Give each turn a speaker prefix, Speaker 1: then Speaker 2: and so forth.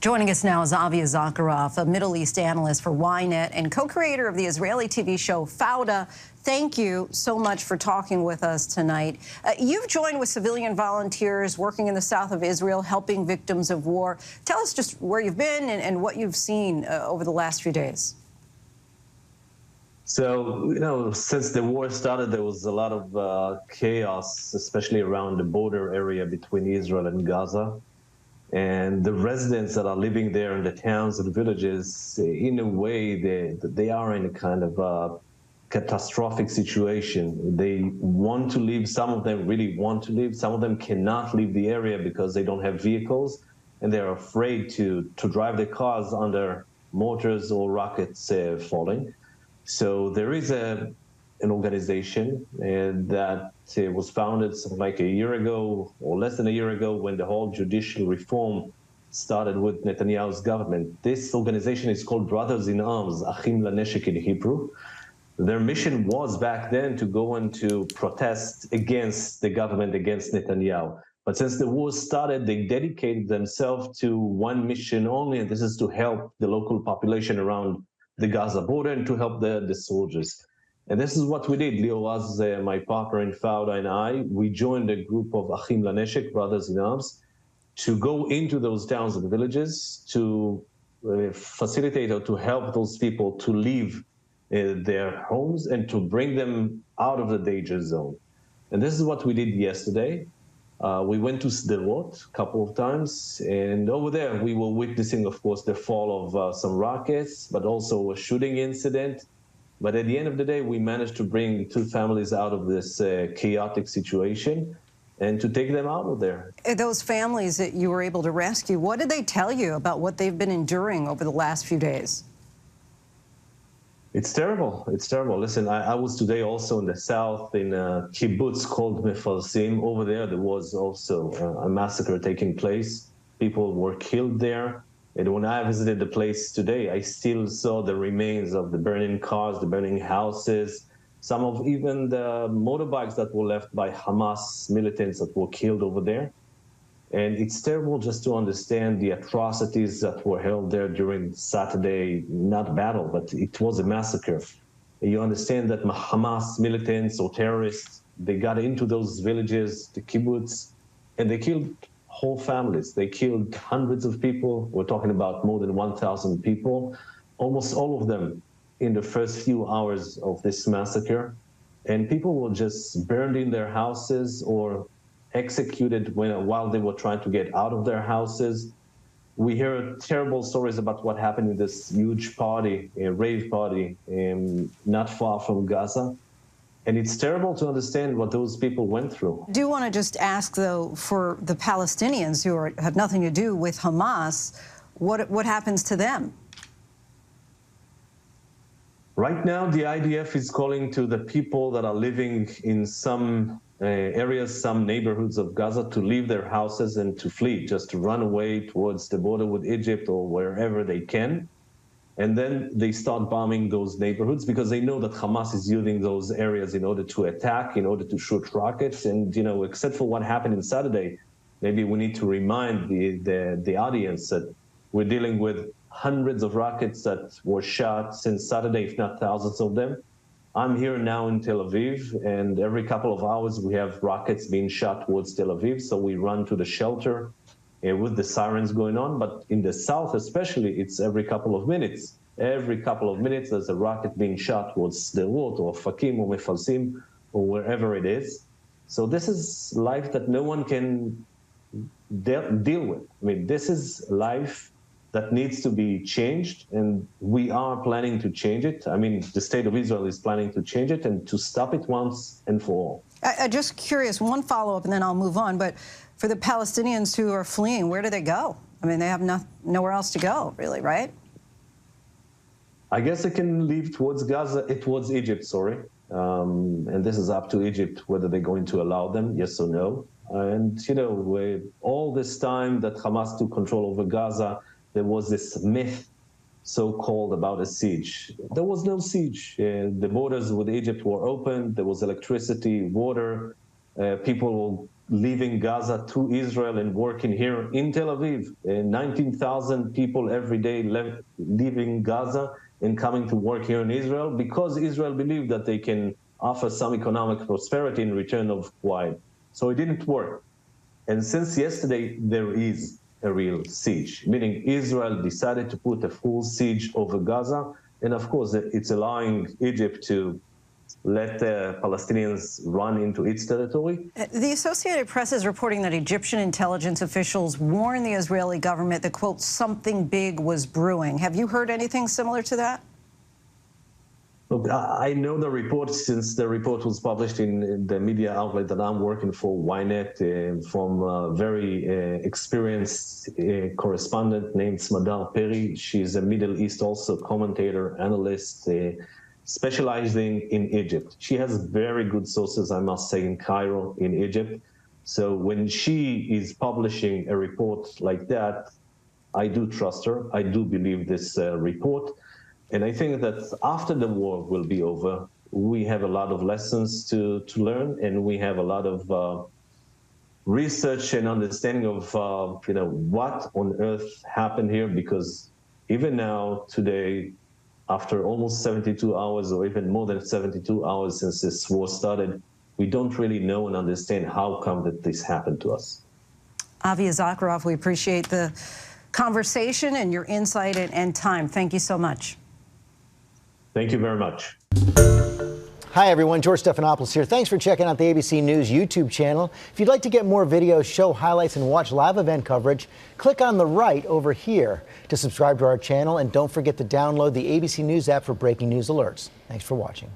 Speaker 1: Joining us now is Avi Issacharoff, a Middle East analyst for Ynet and co-creator of the Israeli TV show Fauda. Thank you so much for talking with us tonight. You've joined with civilian volunteers working in the south of Israel, helping victims of war. Tell us just where you've been and what you've seen over the last few days.
Speaker 2: So, since the war started, there was a lot of chaos, especially around the border area between Israel and Gaza. And the residents that are living there in the towns and villages, in a way, they are in a kind of catastrophic situation. They want to leave. Some of them really want to leave. Some of them cannot leave the area because they don't have vehicles, and they're afraid to drive their cars under mortars or rockets falling. So there is an organization that was founded like a year ago or less than a year ago when the whole judicial reform started with Netanyahu's government. This organization is called Brothers in Arms, Achim Laneshek in Hebrew. Their mission was back then to go and to protest against the government, against Netanyahu. But since the war started, they dedicated themselves to one mission only, and this is to help the local population around the Gaza border and to help the soldiers. And this is what we did. Leo was my partner in Fauda, and I. We joined a group of Achim Laneshek, Brothers in Arms, to go into those towns and villages to facilitate or to help those people to leave their homes and to bring them out of the danger zone. And this is what we did yesterday. We went to Sderot a couple of times, and over there we were witnessing, of course, the fall of some rockets, but also a shooting incident. But at the end of the day, we managed to bring two families out of this chaotic situation and to take them out of there.
Speaker 1: Those families that you were able to rescue, what did they tell you about what they've been enduring over the last few days?
Speaker 2: It's terrible. It's terrible. Listen, I was today also in the south in a kibbutz called Mefarsim. Over there was also a massacre taking place. People were killed there. And when I visited the place today, I still saw the remains of the burning cars, the burning houses, some of even the motorbikes that were left by Hamas militants that were killed over there. And it's terrible just to understand the atrocities that were held there during Saturday, not battle, but it was a massacre. You understand that Hamas militants or terrorists, they got into those villages, the kibbutz, and they killed whole families. They killed hundreds of people. We're talking about more than 1,000 people, almost all of them in the first few hours of this massacre. And people were just burned in their houses or executed while they were trying to get out of their houses. We hear terrible stories about what happened in this huge party, a rave party, not far from Gaza. And it's terrible to understand what those people went through.
Speaker 1: I do want to just ask, though, for the Palestinians who have nothing to do with Hamas, what happens to them?
Speaker 2: Right now, the IDF is calling to the people that are living in some areas, some neighborhoods of Gaza, to leave their houses and to flee, just to run away towards the border with Egypt or wherever they can. And then they start bombing those neighborhoods because they know that Hamas is using those areas in order to attack, in order to shoot rockets. And, except for what happened on Saturday, maybe we need to remind the audience that we're dealing with hundreds of rockets that were shot since Saturday, if not thousands of them. I'm here now in Tel Aviv, and every couple of hours we have rockets being shot towards Tel Aviv, so we run to the shelter with the sirens going on. But in the south especially, it's every couple of minutes. Every couple of minutes there's a rocket being shot towards Sderot or Fakim or Mefarsim or wherever it is. So this is life that no one can deal with. I mean, this is life that needs to be changed, and we are planning to change it. I mean, the state of Israel is planning to change it and to stop it once and for all.
Speaker 1: I'm just curious, one follow-up and then I'll move on, but for the Palestinians who are fleeing, where do they go? I mean, they have nowhere else to go, really, right?
Speaker 2: I guess they can leave towards Gaza, towards Egypt, sorry. And this is up to Egypt, whether they're going to allow them, yes or no. And, all this time that Hamas took control over Gaza, there was this myth, so-called, about a siege. There was no siege. The borders with Egypt were open. There was electricity, water. People leaving Gaza to Israel and working here in Tel Aviv. 19,000 people every day leaving Gaza and coming to work here in Israel because Israel believed that they can offer some economic prosperity in return of quiet. So it didn't work. And since yesterday, there is a real siege, meaning Israel decided to put a full siege over Gaza. And of course, it's allowing Egypt to let the Palestinians run into its territory.
Speaker 1: The Associated Press is reporting that Egyptian intelligence officials warned the Israeli government that, quote, something big was brewing. Have you heard anything similar to that?
Speaker 2: Look, I know the report since the report was published in the media outlet that I'm working for, Ynet, from a very experienced correspondent named Smadar Peri. She's a Middle East also commentator, analyst, specializing in Egypt. She has very good sources, I must say, in Cairo, in Egypt. So when she is publishing a report like that, I do trust her. I do believe this report. And I think that after the war will be over, we have a lot of lessons to learn, and we have a lot of research and understanding of what on earth happened here, because even now, today, after almost 72 hours or even more than 72 hours since this war started, we don't really know and understand how come that this happened to us.
Speaker 1: Avi Issacharoff, we appreciate the conversation and your insight and time. Thank you so much.
Speaker 2: Thank you very much.
Speaker 3: Hi, everyone. George Stephanopoulos here. Thanks for checking out the ABC News YouTube channel. If you'd like to get more videos, show highlights, and watch live event coverage, click on the right over here to subscribe to our channel. And don't forget to download the ABC News app for breaking news alerts. Thanks for watching.